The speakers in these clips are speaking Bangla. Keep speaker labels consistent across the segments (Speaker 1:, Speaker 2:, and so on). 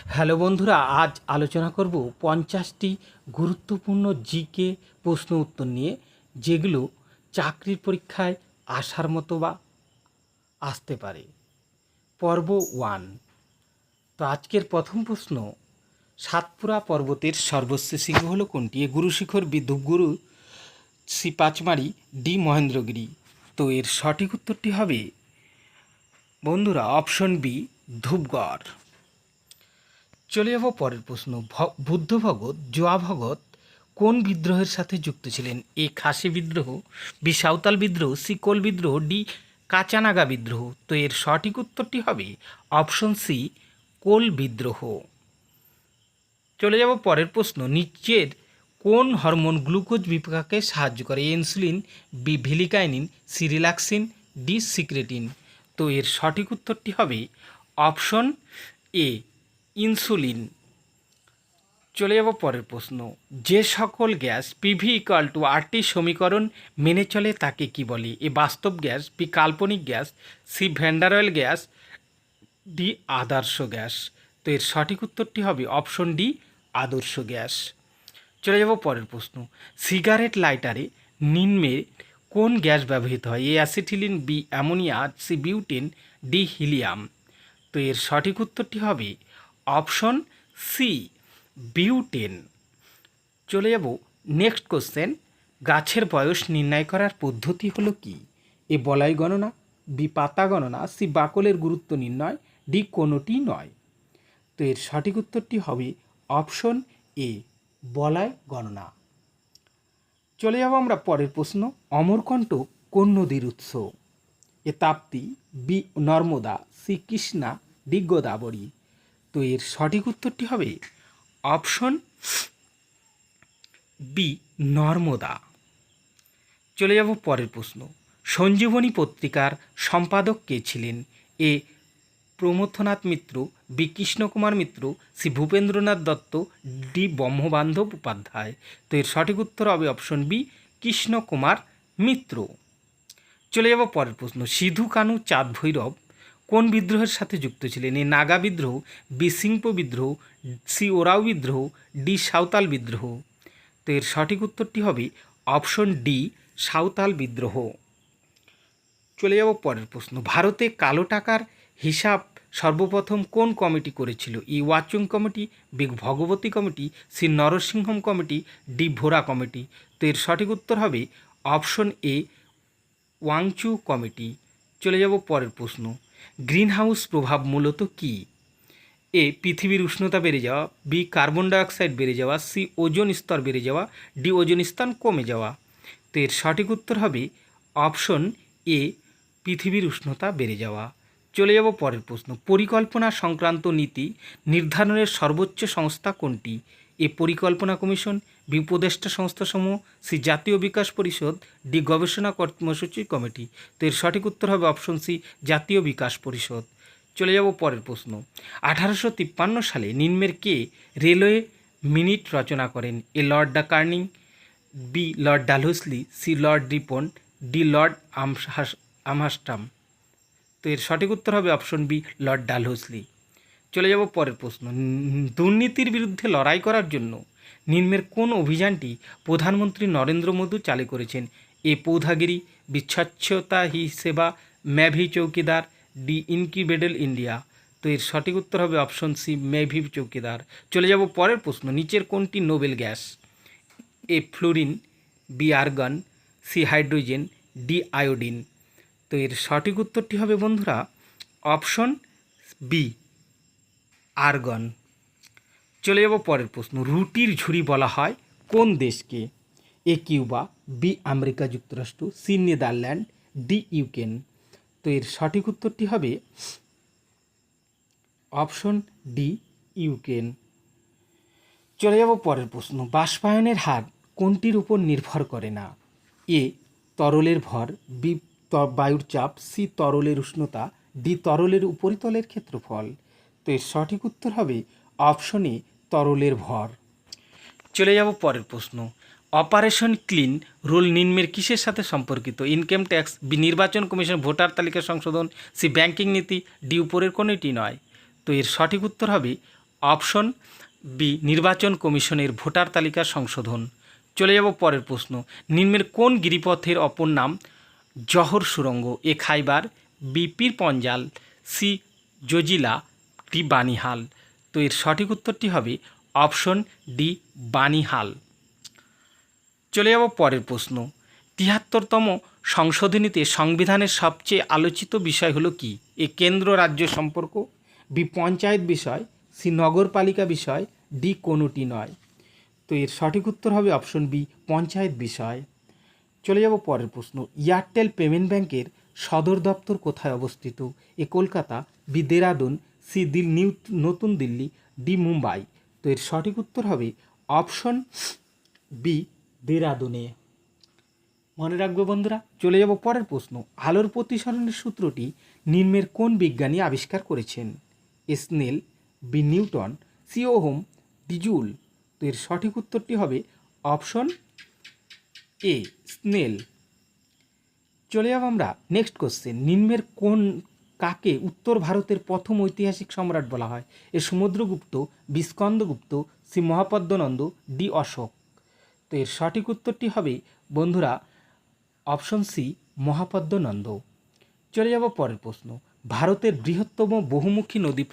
Speaker 1: হ্যালো বন্ধুরা, আজ আলোচনা করব 50টি গুরুত্বপূর্ণ জিকে প্রশ্ন উত্তর নিয়ে, যেগুলো চাকরির পরীক্ষায় আসার মতো বা আসতে পারে। পর্ব 1। তো আজকের প্রথম প্রশ্ন, সাতপুরা পর্বতের সর্বোচ্চ শৃঙ্গ হলো কোনটি? A Guru Shikhar, B Dhupgarh, C Pachmarhi, D Mahendragiri. তো এর সঠিক উত্তরটি হবে বন্ধুরা অপশন বি, ধূপগড়। চলে যাব পরের প্রশ্ন, বুদ্ধ ভগত জোয়া ভগত কোন বিদ্রোহের সাথে যুক্ত ছিলেন? এ খাসি বিদ্রোহ, বি সাঁওতাল বিদ্রোহ, সি কোল বিদ্রোহ, ডি কাচানাগা বিদ্রোহ। তো এর সঠিক উত্তরটি হবে অপশন সি, কোল বিদ্রোহ। চলে যাব পরের প্রশ্ন, নিচের কোন হরমোন গ্লুকোজ বিপাকে সাহায্য করে? Insulin, B villikinin, C relaxin, D secretin. তো এর সঠিক উত্তরটি হবে অপশন এ, ইনসুলিন। চলে যাব পরের প্রশ্ন, যে সকল gas PV equal to RT সমীকরণ মেনে চলে তাকে কি বলে? এ বাস্তব গ্যাস, বি কাল্পনিক গ্যাস, সি ভ্যান্ডারওয়েল গ্যাস, ডি আদর্শ গ্যাস। তো এর সঠিক উত্তরটি হবে অপশন ডি, আদর্শ গ্যাস। চলে যাব পরের প্রশ্ন, সিগারেট লাইটারে নিম্নে কোন গ্যাস ব্যবহৃত হয়? A acetylene, B ammonia, C butane, D helium. তো এর সঠিক উত্তরটি হবে অপশন সি, বিউটেন। চলে যাব নেক্সট কোশ্চেন, গাছের বয়স নির্ণয় করার পদ্ধতি হলো কি? এ বলাই গণনা, বি পাতা গণনা, সি বাকলের গুরুত্ব নির্ণয়, ডি কোনোটি নয়। তো এর সঠিক উত্তরটি হবে অপশন এ, বলাই গণনা। চলে যাব আমরা পরের প্রশ্ন, অমরকণ্টক কোন নদীর উৎস? A Tapti, B Narmada, C Krishna, D Godavari. তো এর সঠিক উত্তরটি হবে অপশন বি, নর্মদা। চলে যাব পরের প্রশ্ন, সঞ্জীবনী পত্রিকার সম্পাদক কে ছিলেন? এ প্রমথনাথ মিত্র, বি কৃষ্ণকুমার মিত্র, সি ভূপেন্দ্রনাথ দত্ত, ডি ব্রহ্মবান্ধব উপাধ্যায়। তো এর সঠিক উত্তর হবে অপশন বি, কৃষ্ণকুমার মিত্র। চলে যাব পরের প্রশ্ন, সিধু কানু চাঁদ ভৈরব কোন বিদ্রোহের সাথে যুক্ত ছিলেন? এ নাগা বিদ্রোহ, বি সিংপো বিদ্রোহ, সি ওরাও বিদ্রোহ, ডি সাঁওতাল বিদ্রোহ। তো এর সঠিক উত্তরটি হবে অপশন ডি, সাঁওতাল বিদ্রোহ। চলে যাব পরের প্রশ্ন, ভারতে কালো টাকার হিসাব সর্বপ্রথম কোন কমিটি করেছিল? ই ওয়াচুং committee, B Bhagwati committee, C Narasimham committee, D Vohra committee. তো এর সঠিক উত্তর হবে অপশন এ, ওয়াংচু কমিটি। চলে যাব পরের প্রশ্ন, গ্রিন হাউস প্রভাব মূলত কী? এ পৃথিবীর উষ্ণতা বেড়ে যাওয়া, বি কার্বন ডাইঅক্সাইড বেড়ে যাওয়া, সি ওজোন স্তর বেড়ে যাওয়া, ডি ওজোন স্তর কমে যাওয়া। তো এর সঠিক উত্তর হবে অপশন এ, পৃথিবীর উষ্ণতা বেড়ে যাওয়া। চলে যাব পরের প্রশ্ন, পরিকল্পনা সংক্রান্ত নীতি নির্ধারণের সর্বোচ্চ সংস্থা কোনটি? এ পরিকল্পনা কমিশন, বি উপদেষ্টা সংস্থাসমূহ, সি জাতীয় বিকাশ পরিষদ, ডি গবেষণা কর্মসূচি কমিটি। তো এর সঠিক উত্তর হবে অপশন সি, জাতীয় বিকাশ পরিষদ। চলে যাব পরের প্রশ্ন, 1853 সালে নিম্নের কে রেলওয়ে মিনিট রচনা করেন? এ লর্ড দ্য কার্নিং, B lord Dalhousie, C lord Ripon, D lord Amherst. তো এর সঠিক উত্তর হবে অপশন বি, লর্ড ডালহৌসি। চলে যাব পরের প্রশ্ন, দুর্নীতির বিরুদ্ধে লড়াই করার জন্য নিম্নের কোন অভিযানটি প্রধানমন্ত্রী নরেন্দ্র মোদী চালু করেছেন? এ পৌধাগিরি, বি স্বচ্ছতা হি সেবা, ম্যাভি চৌকিদার, ডি ইনকিউবেবল ইন্ডিয়া। তো এর সঠিক উত্তর হবে অপশন সি, ম্যাভি চৌকিদার। চলে যাব পরের প্রশ্ন, নিচের কোনটি noble gas? A fluorine, B argon, C hydrogen, D iodine. তো এর সঠিক উত্তরটি হবে বন্ধুরা অপশন বি, আর্গন। চলে যাব পরের প্রশ্ন, রুটির ঝুড়ি বলা হয় কোন দেশকে? এ কিউবা, বি আমেরিকা যুক্তরাষ্ট্র, সি নেদারল্যান্ড, ডি ইউক্রেন। তো এর সঠিক উত্তরটি হবে অপশন ডি, ইউক্রেন। চলে যাব পরের প্রশ্ন, বাষ্পায়নের হার কোনটির উপর নির্ভর করে না? এ তরলের ভর, বি বায়ুর চাপ, সি তরলের উষ্ণতা, ডি তরলের উপরিতলের ক্ষেত্রফল। তো এর সঠিক উত্তর হবে অপশন এ, তরলের ভর। চলে যাব পরের প্রশ্ন, অপারেশন ক্লিন রোল নিম্নের কিসের সাথে সম্পর্কিত? ইনকাম ট্যাক্স, বি নির্বাচন কমিশন, ভোটার তালিকা সংশোধন, সি ব্যাংকিং নীতি, ডি উপরের কোনোটি নয়। তো এর সঠিক উত্তর হবে অপশন বি নির্বাচন কমিশনের ভোটার তালিকা সংশোধন। চলে যাব পরের প্রশ্ন, নিম্নের কোন গিরিপথের অপর নাম জহর সুড়ঙ্গ? এ খাইবার, বি পীর পঞ্জাল, সি জজিলা, ডি বানিহাল। তো এর সঠিক উত্তরটি হবে অপশন ডি বানিহাল। চলে যাব পরের প্রশ্ন, ৭৩তম সংশোধনীতে সংবিধানের সবচেয়ে আলোচিত বিষয় হলো কি? এ কেন্দ্র রাজ্য সম্পর্ক, বি পঞ্চায়েত বিষয়, সি নগরপালিকা বিষয়, ডি কোনোটি নয়। তো এর সঠিক উত্তর হবে অপশন বি পঞ্চায়েত বিষয়। চলে যাব পরের প্রশ্ন, এয়ারটেল পেমেন্ট ব্যাংকের সদর দপ্তর কোথায় অবস্থিত? এ কলকাতা, বি দেরাদুন, সি নতুন দিল্লি, ডি মুম্বাই। তো এর সঠিক উত্তর হবে অপশন বি দেরাদুনে। মনে রাখবে বন্ধুরা। চলে যাব পরের প্রশ্ন, আলোর প্রতিসরণের সূত্রটি নিম্নের কোন বিজ্ঞানী আবিষ্কার করেছেন? A Snell, B Newton, C Ohm, D Joule. তো এর সঠিক উত্তরটি হবে অপশন এ স্নেল। চলে যাব আমরা নেক্সট কোশ্চেন, নিম্নের কোন কাকে উত্তর ভারতের প্রথম ঐতিহাসিক সম্রাট বলা হয়? A Samudragupta, B Skandagupta, C Mahapadmananda, D Ashoka. তো এর সঠিক উত্তরটি হবে বন্ধুরা অপশন সি মহাপদ্মনন্দ। চলে যাব পরের প্রশ্ন, ভারতের বৃহত্তম বহুমুখী নদী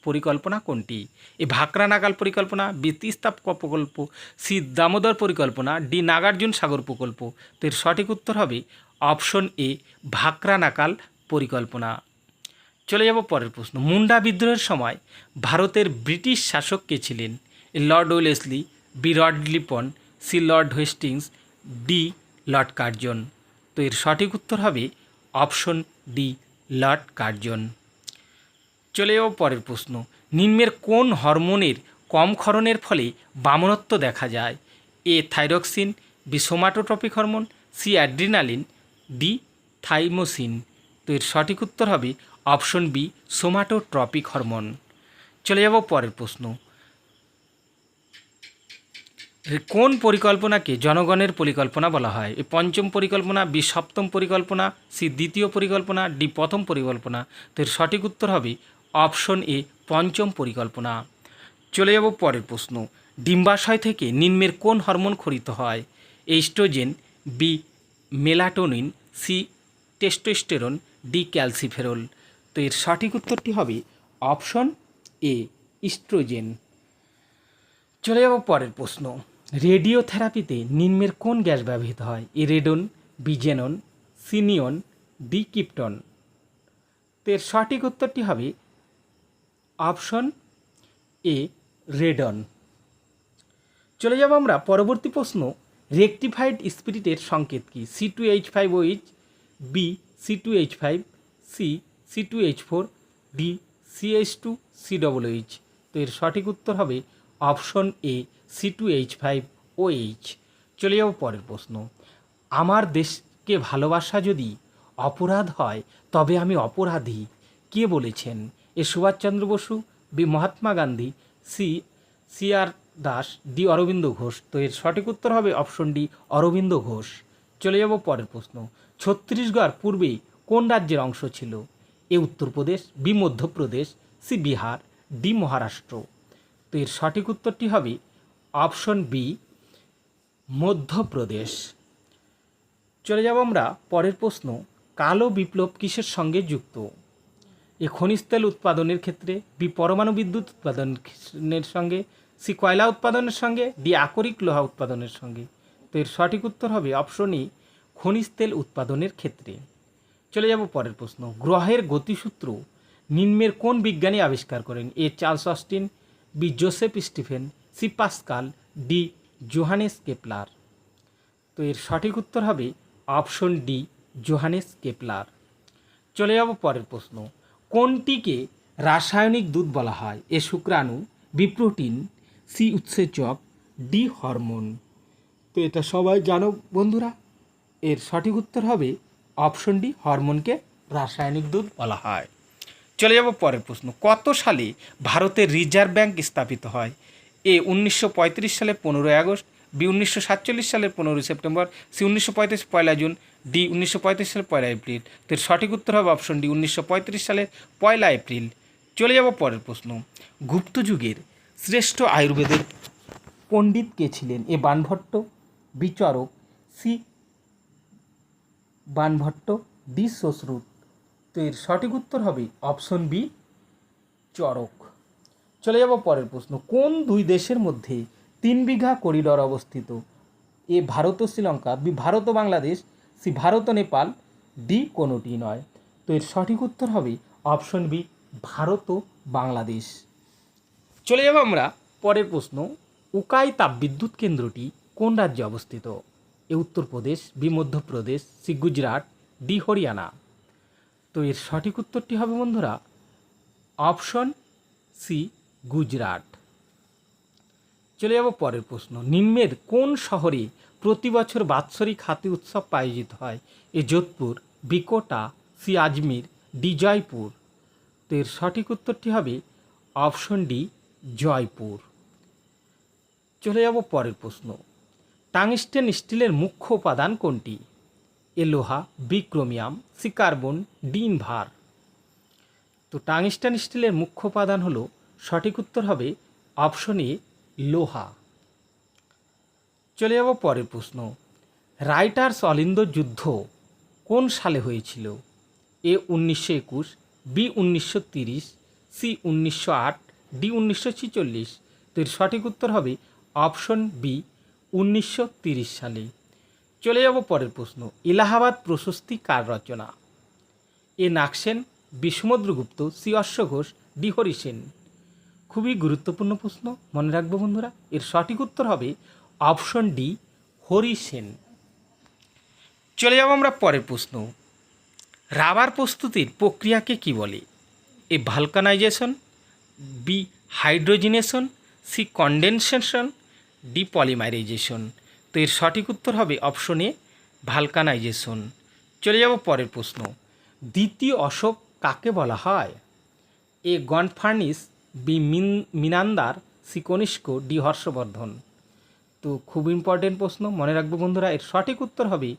Speaker 1: পরিকল্পনা কোনটি? এ ভাকরা নাগাল পরিকল্পনা, বি তিস্তা প্রকল্প, সি দামোদর পরিকল্পনা, ডি নাগার্জুন সাগর প্রকল্প। তো এর সঠিক উত্তর হবে অপশন এ ভাকরা নাগাল পরিকল্পনা। চলে যাব পরের প্রশ্ন, মুন্ডা বিদ্রোহের সময় ভারতের ব্রিটিশ শাসক কে ছিলেন? A lord Wellesley, B lord Ripon, C lord Hastings, D lord Curzon. তো এর সঠিক উত্তর হবে অপশন ডি লর্ড কার্জন। চলে যাব পরের প্রশ্ন, নিম্নের কোন হরমোনের কম ক্ষরণের ফলে বামনত্ব দেখা যায়? A thyroxine, B somatotropic hormone, C adrenaline, D thymosin. তো এর সঠিক উত্তর হবে অপশন বি সোমাটোট্রপিক হরমোন। চলে যাব পরের প্রশ্ন, কোন পরিকল্পনাকে জনগণের পরিকল্পনা বলা হয়? এ পঞ্চম পরিকল্পনা, বি সপ্তম পরিকল্পনা, সি দ্বিতীয় পরিকল্পনা, ডি প্রথম পরিকল্পনা। তো এর সঠিক উত্তর হবে অপশন এ পঞ্চম পরিকল্পনা। চলে যাব পরের প্রশ্ন, ডিম্বাশয় থেকে নিম্নের কোন হরমোন খরিত হয়? Estrogen, B melatonin, C testosterone, D calciferol. তো এর সঠিক উত্তরটি হবে অপশন এ ইস্ট্রোজেন। চলে যাব পরের প্রশ্ন, রেডিওথেরাপিতে নিম্নের কোন গ্যাস ব্যবহৃত হয়? এ রেডন, বি জেনন, সি নিয়ন, ডি ক্রিপ্টন। তো এর সঠিক উত্তরটি হবে অপশন এ রেডন। চলে যাব আমরা পরবর্তী প্রশ্ন, রেকটিফাইড স্পিরিটের সংকেত কি? C2H5OH, B C2H5, C C2H4, D CH2COOH। তো এর সঠিক উত্তর হবে অপশন এ C2H5OH। চলে যাব পরের প্রশ্ন, আমার দেশকে ভালোবাসা যদি অপরাধ হয় তবে আমি অপরাধী, কে বলেছেন? এ সুভাষচন্দ্র বসু, বি মহাত্মা গান্ধী, সি আর দাস, ডি অরবিন্দ ঘোষ। তো এর সঠিক উত্তর হবে অপশন ডি অরবিন্দ ঘোষ। চলে যাব পরের প্রশ্ন, ছত্তিশগড় পূর্বে কোন রাজ্যের অংশ ছিল? A Uttar Pradesh, B Madhya Pradesh, C Bihar, D Maharashtra. তো এর সঠিক উত্তরটি হবে অপশন বি মধ্যপ্রদেশ। চলে যাব আমরা পরের প্রশ্ন, কালো বিপ্লব কিসের সঙ্গে যুক্ত? এ খনিজ তেল উৎপাদনের ক্ষেত্রে, বি পরমাণু বিদ্যুৎ উৎপাদনের সঙ্গে, সি কয়লা উৎপাদনের সঙ্গে, ডি আকরিক লোহা উৎপাদনের সঙ্গে। তো এর সঠিক উত্তর হবে অপশন ই খনিজ তেল উৎপাদনের ক্ষেত্রে। চলে যাব পরের প্রশ্ন, গ্রহের গতিসূত্র নিম্নের কোন বিজ্ঞানী আবিষ্কার করেন? A Charles Austin, B Joseph Stephen, C Pascal, D Johannes Kepler. তো এর সঠিক উত্তর হবে অপশন ডি জোহানেস কেপলার। চলে যাব পরের প্রশ্ন, কোনটিকে রাসায়নিক দুধ বলা হয়? এ শুক্রাণু, বি প্রোটিন, সি উৎসেচক, ডি হরমোন। তো এটা সবাই জানো বন্ধুরা, এর সঠিক উত্তর হবে অপশন ডি হরমোনকে রাসায়নিক দুধ বলা হয়। চলে যাব পরের প্রশ্ন, কত সালে ভারতের রিজার্ভ ব্যাংক স্থাপিত হয়? এ 1935 সালের 15 আগস্ট, বি 1947 সালের 15 সেপ্টেম্বর, সি 1935 পয়লা জুন, ডি 1935 সালের 1 এপ্রিল। তো এর সঠিক উত্তর হবে অপশন ডি 1935 সালের 1 এপ্রিল। চলে যাব পরের প্রশ্ন, গুপ্ত যুগের শ্রেষ্ঠ আয়ুর্বেদের পণ্ডিত কে ছিলেন? A Banabhatta, B Charaka, C Banabhatta, D Sushruta. তো এর সঠিক উত্তর হবে অপশন বি চরক। চলে যাব পরের প্রশ্ন। কোন দুই দেশের মধ্যে 3 বিঘা করিডর অবস্থিত? এ ভারত ও শ্রীলঙ্কা, বি ভারত ও বাংলাদেশ, সি ভারত ও নেপাল, ডি কোনোটি নয়। তো এর সঠিক উত্তর হবে অপশন বি ভারত ও বাংলাদেশ। চলে যাব আমরা পরের প্রশ্ন। উকাই তাপবিদ্যুৎ কেন্দ্রটি কোন রাজ্যে অবস্থিত? A Uttar Pradesh, B Madhya Pradesh, C Gujarat, D Haryana. তো এর সঠিক উত্তরটি হবে বন্ধুরা অপশন সি গুজরাট। চলে যাব পরের প্রশ্ন। নিম্নের কোন শহরে প্রতি বছর বাৎসরিক হাতি উৎসব আয়োজিত হয়? এ যোধপুর, বি কোটা, সি আজমির, ডি জয়পুর। তো এর সঠিক উত্তরটি হবে অপশন ডি জয়পুর। চলে যাব পরের প্রশ্ন। টাংস্টেন স্টিলের মুখ্য উপাদান কোনটি? এ লোহা, B chromium, C carbon, D invar. তো টাংস্টেন স্টিলের মুখ্য উপাদান হলো, সঠিক উত্তর হবে অপশন এ লোহা। চলে যাব পরের প্রশ্ন। রাইটার্স অলিন্দ যুদ্ধ কোন সালে হয়েছিল? এ 1921, বি 1930, সি 1908, ডি 1946। তো এর সঠিক উত্তর হবে অপশন বি 1930 সালে। চলে যাব পরের প্রশ্ন। এলাহাবাদ প্রশস্তি কার রচনা? এ নাগসেন, বি সমুদ্রগুপ্ত, সি অশ্ব ঘোষ, ডি হরিসেন। খুবই গুরুত্বপূর্ণ প্রশ্ন, মনে রাখবো বন্ধুরা। এর সঠিক উত্তর হবে অপশন ডি হরিসেন। চলে যাব আমরা পরের প্রশ্ন। রাবার প্রস্তুতির প্রক্রিয়াকে কি বলে? A vulcanisation, B hydrogenation, C condensation, D polymerisation. তো এর সঠিক উত্তর হবে অপশন এ ভালকানাইজেশন। চলে যাব পরের প্রশ্ন। দ্বিতীয় অশোক কাকে বলা হয়? A Gondophares, B Menander, C Kanishka, D Harshavardhana. তো খুব ইম্পর্টেন্ট প্রশ্ন, মনে রাখবো বন্ধুরা। এর সঠিক উত্তর হবে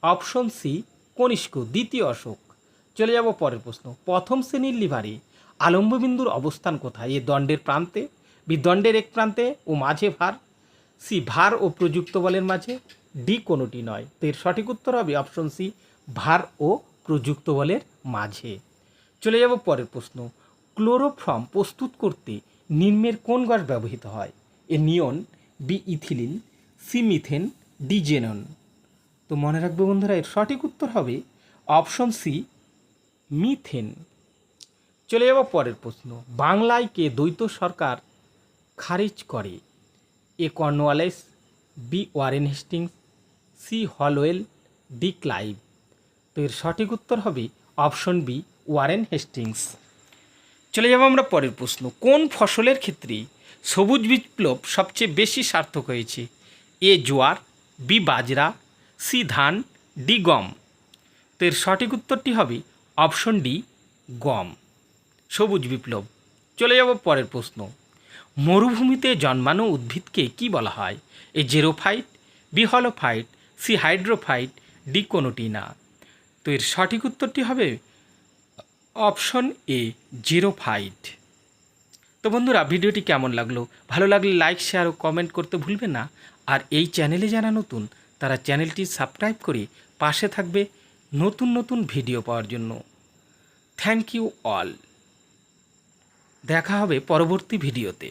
Speaker 1: অপশন সি কনিষ্ক, দ্বিতীয় অশোক। চলে যাব পরের প্রশ্ন। প্রথম শ্রেণীর লিভারে আলম্ববিন্দুর অবস্থান কোথায়? এ দণ্ডের প্রান্তে, বি দণ্ডের এক প্রান্তে ও মাঝে ভার, সি ভার ও প্রযুক্ত বলের মাঝে, ডি কোনোটি নয়। তো এর সঠিক উত্তর হবে অপশন সি ভার ও প্রযুক্ত বলের মাঝে। চলে যাব পরের প্রশ্ন। ক্লোরোফর্ম প্রস্তুত করতে নিম্নের কোন গ্যাস ব্যবহৃত হয়? A neon, B ethylene, C methane, D xenon. তো মনে রাখবে বন্ধুরা, এর সঠিক উত্তর হবে অপশন সি মিথেন। চলে যাব পরের প্রশ্ন। বাংলায় কে দ্বৈত সরকার খারিজ করে? A Cornwallis, B Warren Hastings, C Holwell, D Clive. তো এর সঠিক উত্তর হবে অপশন বি ওয়ারেন হেস্টিংস। চলে যাব আমরা পরের প্রশ্ন। কোন ফসলের ক্ষেত্রে সবুজ বিপ্লব সবচেয়ে বেশি সার্থক হয়েছে? এ জোয়ার, বি বাজরা, সি ধান, ডি গম। তো এর সঠিক উত্তরটি হবে অপশন ডি গম, সবুজ বিপ্লব। চলে যাব পরের প্রশ্ন। মরুভূমিতে জন্মানো উদ্ভিদকে কি বলা হয়? A xerophyte, B halophyte, C hydrophyte, D কোনোটি না। তো এর সঠিক উত্তরটি হবে অপশন এ জেরোফাইট। তো বন্ধুরা, ভিডিওটি কেমন লাগলো? ভালো লাগলে লাইক, শেয়ার ও কমেন্ট করতে ভুলবেন না। আর এই চ্যানেলে যারা নতুন, তারা চ্যানেলটি সাবস্ক্রাইব করে পাশে থাকবে নতুন নতুন ভিডিও পাওয়ার জন্য। Thank you all. দেখা হবে পরবর্তী ভিডিওতে।